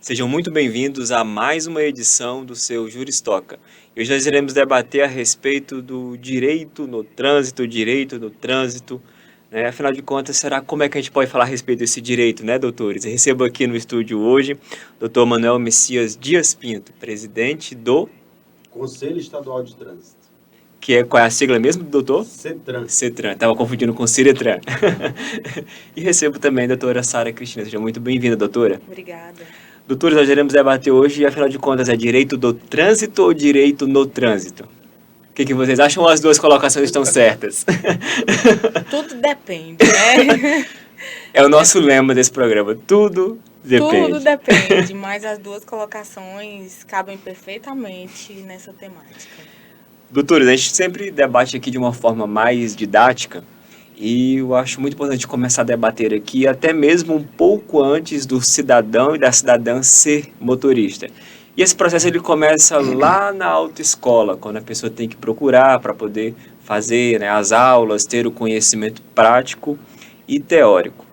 Sejam muito bem-vindos a mais uma edição do seu Juristoca. E hoje nós iremos debater a respeito do direito no trânsito, né? Afinal de contas, será como é que a gente pode falar a respeito desse direito, né, doutores? Eu recebo aqui no estúdio hoje o doutor Manuel Messias Dias Pinto, presidente do... Conselho Estadual de Trânsito. Qual é a sigla mesmo, doutor? CETRAN. CETRAN, estava confundindo com CIRETRAN. E recebo também a doutora Sara Cristina. Seja muito bem-vinda, doutora. Obrigada. Doutores, nós iremos debater hoje, afinal de contas, é direito do trânsito ou direito no trânsito? O que vocês acham ou as duas colocações estão certas? Tudo depende, né? É o nosso lema desse programa, tudo depende. Tudo depende, mas as duas colocações cabem perfeitamente nessa temática. Doutores, a gente sempre debate aqui de uma forma mais didática e eu acho muito importante começar a debater aqui até mesmo um pouco antes do cidadão e da cidadã ser motorista. E esse processo ele começa lá na autoescola, quando a pessoa tem que procurar para poder fazer, né, as aulas, ter o conhecimento prático e teórico.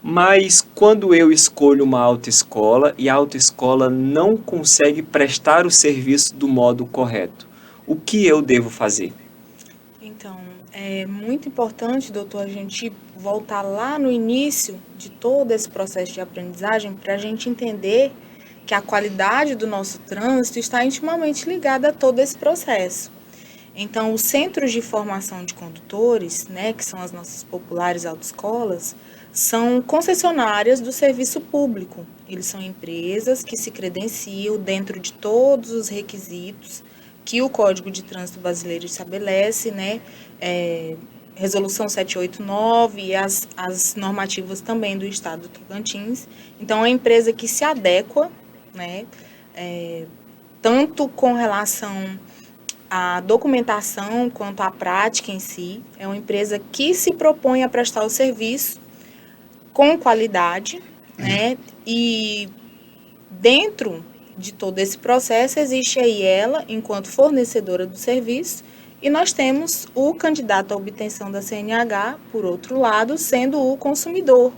Mas quando eu escolho uma autoescola e a autoescola não consegue prestar o serviço do modo correto, o que eu devo fazer? Então, é muito importante, doutor, a gente voltar lá no início de todo esse processo de aprendizagem para a gente entender que a qualidade do nosso trânsito está intimamente ligada a todo esse processo. Então, os centros de formação de condutores, né, que são as nossas populares autoescolas, são concessionárias do serviço público. Eles são empresas que se credenciam dentro de todos os requisitos que o Código de Trânsito Brasileiro estabelece, né, Resolução 789 e as normativas também do Estado do Tocantins. Então, é uma empresa que se adequa, né, tanto com relação à documentação quanto à prática em si. É uma empresa que se propõe a prestar o serviço com qualidade, né, e dentro de todo esse processo existe aí ela, enquanto fornecedora do serviço, e nós temos o candidato à obtenção da CNH, por outro lado, sendo o consumidor,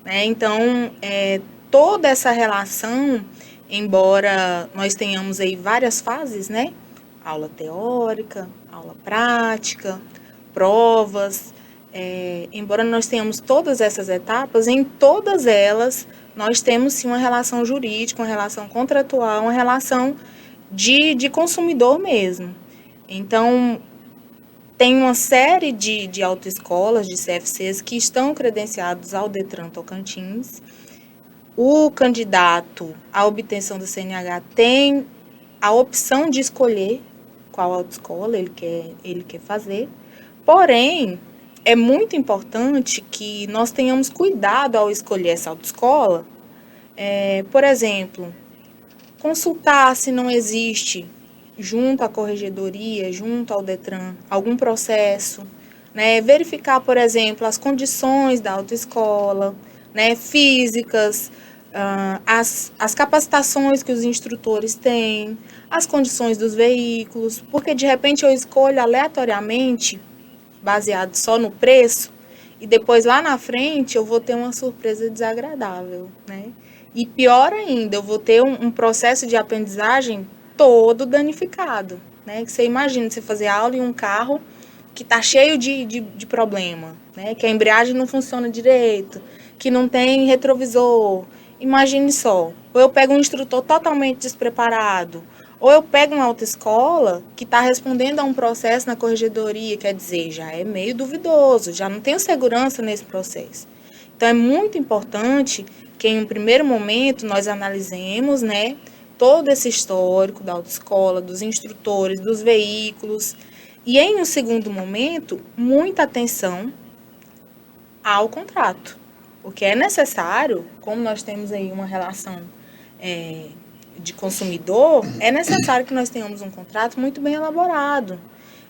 né? Então, toda essa relação, embora nós tenhamos aí várias fases, né? Aula teórica, aula prática, provas, embora nós tenhamos todas essas etapas, em todas elas nós temos sim uma relação jurídica, uma relação contratual, uma relação de consumidor mesmo. Então, tem uma série de autoescolas, de CFCs, que estão credenciados ao Detran Tocantins. O candidato à obtenção do CNH tem a opção de escolher qual autoescola ele quer fazer. Porém, é muito importante que nós tenhamos cuidado ao escolher essa autoescola. Por exemplo, consultar se não existe, junto à corregedoria, junto ao Detran, algum processo, né? Verificar, por exemplo, as condições da autoescola, né? Físicas, as capacitações que os instrutores têm, as condições dos veículos, porque de repente eu escolho aleatoriamente, baseado só no preço, e depois lá na frente eu vou ter uma surpresa desagradável, né? E pior ainda, eu vou ter um processo de aprendizagem todo danificado, né? Que você imagina você fazer aula em um carro que está cheio de problema, né? Que a embreagem não funciona direito, que não tem retrovisor. Imagine só, ou eu pego um instrutor totalmente despreparado, ou eu pego uma autoescola que está respondendo a um processo na corregedoria, quer dizer, já é meio duvidoso, já não tenho segurança nesse processo. Então, é muito importante que, em um primeiro momento, nós analisemos, né, todo esse histórico da autoescola, dos instrutores, dos veículos, e, em um segundo momento, muita atenção ao contrato, porque é necessário, como nós temos aí uma relação de consumidor, é necessário que nós tenhamos um contrato muito bem elaborado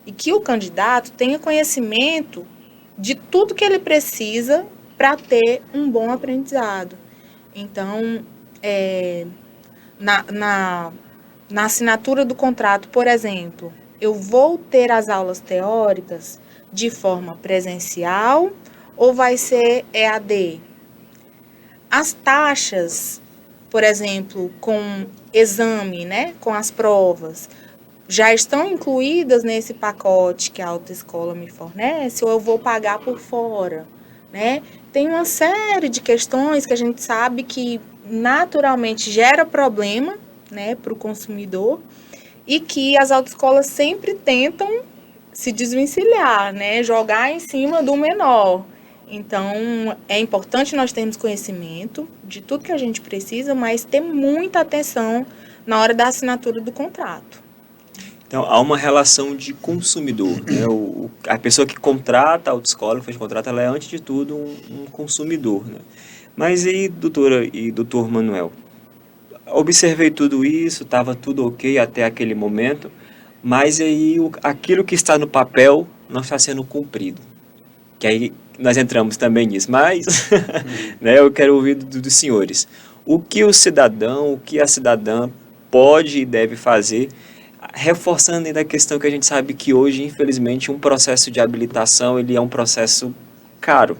e que o candidato tenha conhecimento de tudo que ele precisa para ter um bom aprendizado. Então, na assinatura do contrato, por exemplo, eu vou ter as aulas teóricas de forma presencial ou vai ser EAD? As taxas, por exemplo, com exame, né, com as provas, já estão incluídas nesse pacote que a autoescola me fornece ou eu vou pagar por fora, né? Tem uma série de questões que a gente sabe que naturalmente gera problema, né, para o consumidor e que as autoescolas sempre tentam se desvencilhar, né, jogar em cima do menor. Então, é importante nós termos conhecimento de tudo que a gente precisa, mas ter muita atenção na hora da assinatura do contrato. Então, há uma relação de consumidor, né? A pessoa que contrata a autoescola, que faz contrato, ela é, antes de tudo, um consumidor, né? Mas aí, doutora e doutor Manuel, observei tudo isso, estava tudo ok até aquele momento, mas aí aquilo que está no papel não está sendo cumprido. Que aí nós entramos também nisso, mas né, eu quero ouvir dos senhores. O que o cidadão, o que a cidadã pode e deve fazer, reforçando ainda a questão que a gente sabe que hoje, infelizmente, um processo de habilitação ele é um processo caro,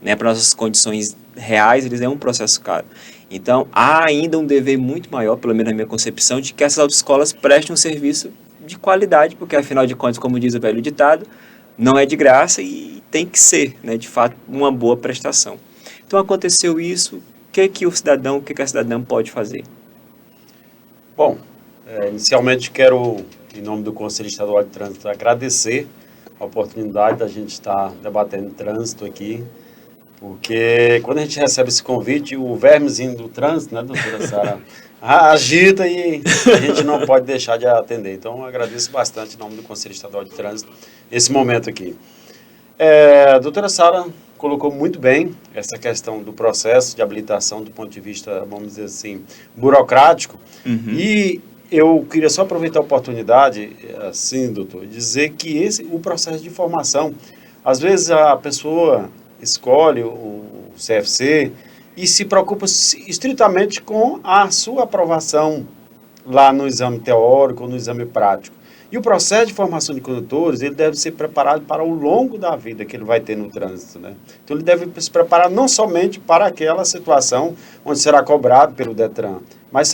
né? Para nossas condições reais, ele é um processo caro. Então, há ainda um dever muito maior, pelo menos na minha concepção, de que essas autoescolas prestem um serviço de qualidade, porque, afinal de contas, como diz o velho ditado, não é de graça e tem que ser, né, de fato, uma boa prestação. Então, aconteceu isso, o que o cidadão, o que a cidadã pode fazer? Bom, inicialmente quero, em nome do Conselho Estadual de Trânsito, agradecer a oportunidade da gente estar debatendo trânsito aqui, porque quando a gente recebe esse convite, o vermezinho do trânsito, né, doutora Sara, agita e a gente não pode deixar de atender. Então, agradeço bastante em nome do Conselho Estadual de Trânsito esse momento aqui. A doutora Sara colocou muito bem essa questão do processo de habilitação do ponto de vista, vamos dizer assim, burocrático. E eu queria só aproveitar a oportunidade, assim, doutor, dizer que o processo de formação, às vezes a pessoa escolhe o CFC e se preocupa estritamente com a sua aprovação lá no exame teórico ou no exame prático. E o processo de formação de condutores, ele deve ser preparado para o longo da vida que ele vai ter no trânsito, né? Então, ele deve se preparar não somente para aquela situação onde será cobrado pelo DETRAN, mas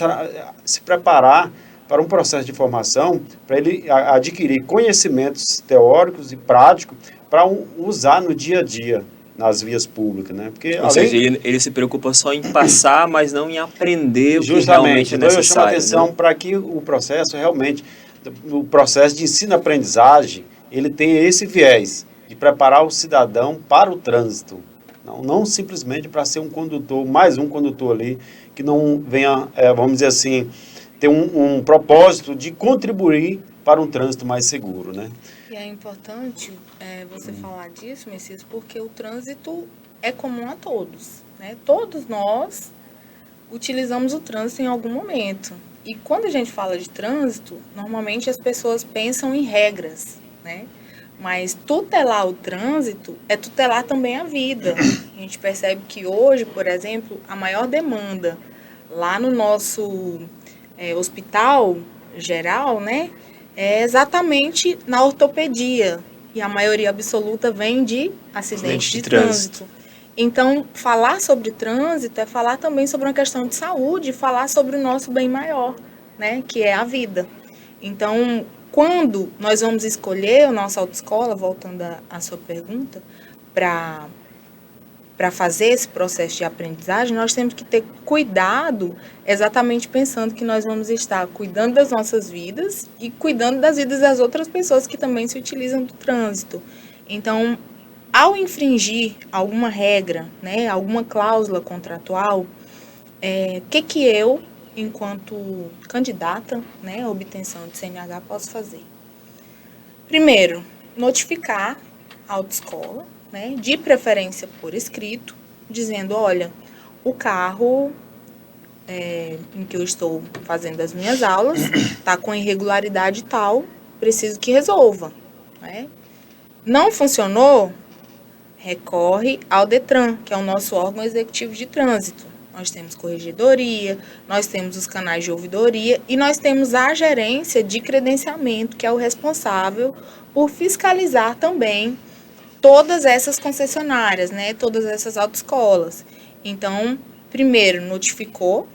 se preparar para um processo de formação, para ele adquirir conhecimentos teóricos e práticos para usar no dia a dia nas vias públicas, né? Porque, Ou seja, ele se preocupa só em passar, mas não em aprender o que realmente é necessário. Então, eu chamo a atenção, né, para que o processo de ensino-aprendizagem, ele tem esse viés de preparar o cidadão para o trânsito. Não simplesmente para ser um condutor, mais um condutor ali, que não venha, vamos dizer assim, ter um propósito de contribuir para um trânsito mais seguro, né? E é importante você falar disso, Messias, porque o trânsito é comum a todos, né? Todos nós utilizamos o trânsito em algum momento. E quando a gente fala de trânsito, normalmente as pessoas pensam em regras, né? Mas tutelar o trânsito é tutelar também a vida. A gente percebe que hoje, por exemplo, a maior demanda lá no nosso hospital geral, né, é exatamente na ortopedia. E a maioria absoluta vem de acidentes de trânsito. Então, falar sobre trânsito é falar também sobre uma questão de saúde, falar sobre o nosso bem maior, né, que é a vida. Então, quando nós vamos escolher a nossa autoescola, voltando à sua pergunta, para fazer esse processo de aprendizagem, nós temos que ter cuidado, exatamente pensando que nós vamos estar cuidando das nossas vidas e cuidando das vidas das outras pessoas que também se utilizam do trânsito. Então, ao infringir alguma regra, né, alguma cláusula contratual, que eu, enquanto candidata, né, à obtenção de CNH, posso fazer? Primeiro, notificar a autoescola, né, de preferência por escrito, dizendo, olha, o carro em que eu estou fazendo as minhas aulas está com irregularidade tal, preciso que resolva, né? Não funcionou? Recorre ao DETRAN, que é o nosso órgão executivo de trânsito. Nós temos corregedoria, nós temos os canais de ouvidoria e nós temos a gerência de credenciamento, que é o responsável por fiscalizar também todas essas concessionárias, né, todas essas autoescolas. Então, primeiro, notificou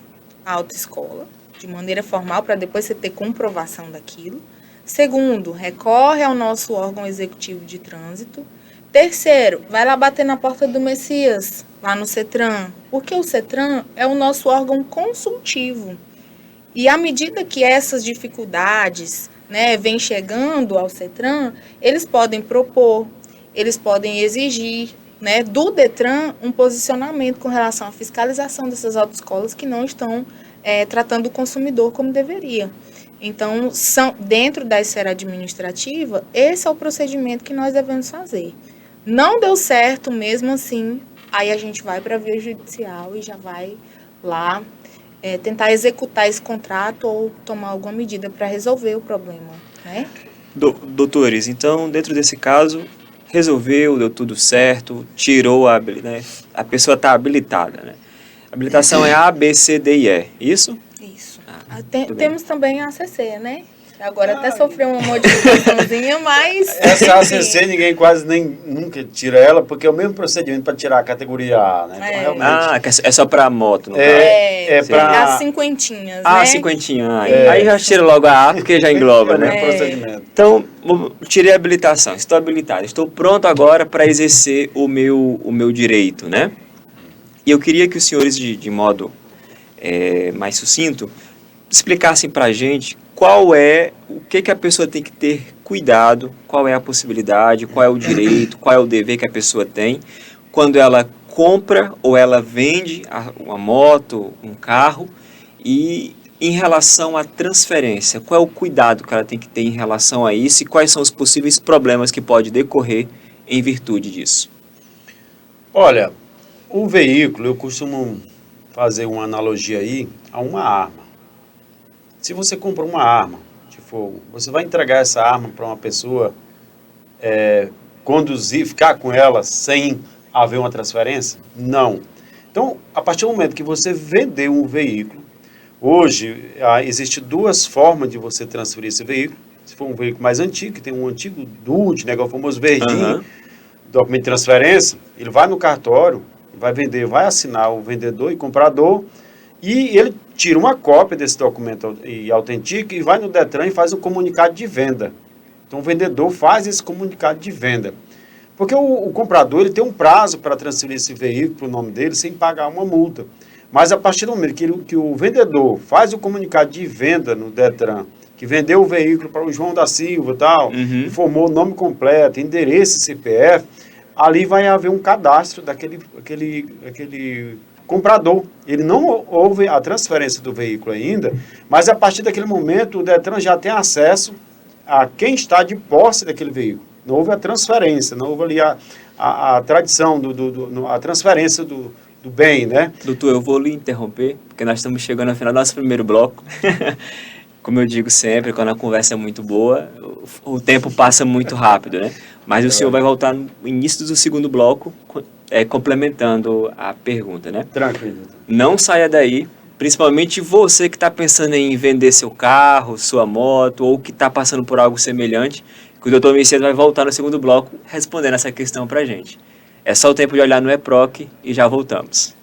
à autoescola, de maneira formal, para depois você ter comprovação daquilo. Segundo, recorre ao nosso órgão executivo de trânsito. Terceiro, vai lá bater na porta do Messias, lá no CETRAN, porque o CETRAN é o nosso órgão consultivo. E à medida que essas dificuldades, né, vêm chegando ao CETRAN, eles podem propor, eles podem exigir, né, do DETRAN um posicionamento com relação à fiscalização dessas autoescolas que não estão tratando o consumidor como deveria. Então, dentro da esfera administrativa, esse é o procedimento que nós devemos fazer. Não deu certo mesmo assim, aí a gente vai para a via judicial e já vai lá tentar executar esse contrato ou tomar alguma medida para resolver o problema, né? Doutores, então, dentro desse caso, resolveu, deu tudo certo, tirou né? A pessoa está habilitada, né? A habilitação é A, B, C, D e E, isso? Isso. Temos também a ACC, né? Agora até sofreu uma modificaçãozinha, mas... Essa ACC ninguém quase nunca tira ela, porque é o mesmo procedimento para tirar a categoria A, né? Então, realmente... é só para moto, no caso. Para as cinquentinhas, né? Cinquentinha. Aí já tira logo a A, porque já engloba, né? Procedimento. Então, tirei a habilitação, estou habilitado, estou pronto agora para exercer o meu direito, né? E eu queria que os senhores, de modo mais sucinto, explicassem para a gente o que a pessoa tem que ter cuidado, qual é a possibilidade, qual é o direito, qual é o dever que a pessoa tem quando ela compra ou ela vende uma moto, um carro, e em relação à transferência, qual é o cuidado que ela tem que ter em relação a isso e quais são os possíveis problemas que pode decorrer em virtude disso? Olha, o veículo, eu costumo fazer uma analogia aí a uma arma. Se você compra uma arma de fogo, você vai entregar essa arma para uma pessoa conduzir, ficar com ela sem haver uma transferência? Não. Então, a partir do momento que você vender um veículo, hoje existe duas formas de você transferir esse veículo. Se for um veículo mais antigo, que tem um antigo DUT, né, que é o famoso verdinho, documento de transferência, ele vai no cartório, vai vender, vai assinar o vendedor e comprador, e ele tira uma cópia desse documento e autentica e vai no DETRAN e faz um comunicado de venda. Então, o vendedor faz esse comunicado de venda. Porque o comprador ele tem um prazo para transferir esse veículo para o nome dele sem pagar uma multa. Mas, a partir do momento que o vendedor faz o comunicado de venda no DETRAN, que vendeu o veículo para o João da Silva e tal, informou o nome completo, endereço, CPF, ali vai haver um cadastro daquele comprador. Ele não houve a transferência do veículo ainda, mas a partir daquele momento o DETRAN já tem acesso a quem está de posse daquele veículo. Não houve a transferência, não houve ali a tradição, a transferência do bem, né? Doutor, eu vou lhe interromper, porque nós estamos chegando ao final do nosso primeiro bloco. Como eu digo sempre, quando a conversa é muito boa, o tempo passa muito rápido, né? Mas o senhor vai voltar no início do segundo bloco, complementando a pergunta, né? Tranquilo. Não saia daí, principalmente você que está pensando em vender seu carro, sua moto, ou que está passando por algo semelhante, que o doutor Messias vai voltar no segundo bloco respondendo essa questão para a gente. É só o tempo de olhar no EPROC e já voltamos.